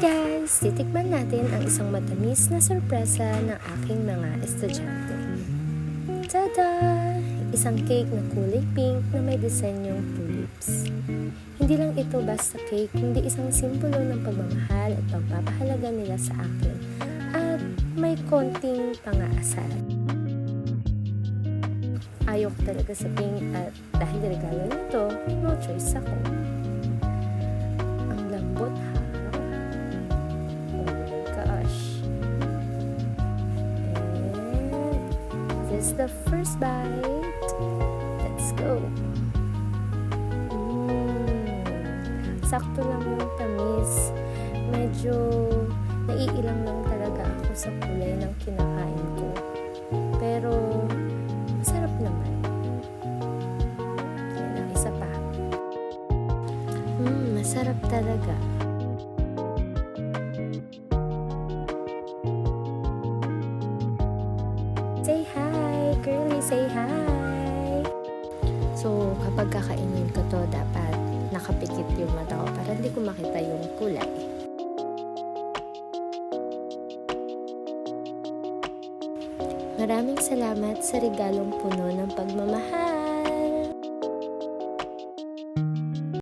guys! Titikman natin ang isang matamis na sorpresa ng aking mga estudyante. Tada! Isang cake na kulay pink na may disenyong tulips. Hindi lang ito basta cake, kundi isang simbolo ng pagmamahal at pagpapahalaga nila sa akin at may konting pang-aasar. Ayaw ko talaga sa pink at dahil regalo nito, no choice ako. Ang lambot ha. This is the first bite. Let's go. Sakto lang yung tamis. Medyo naiilang lang talaga ako sa kulay ng kinakain ko. Pero masarap naman. Yan ang isa pa. Masarap talaga. Say hi! Girlie, say hi! So, kapag kakainin ko to, dapat nakapikit yung mata ko para hindi ko makita yung kulay. Maraming salamat sa regalong puno ng pagmamahal!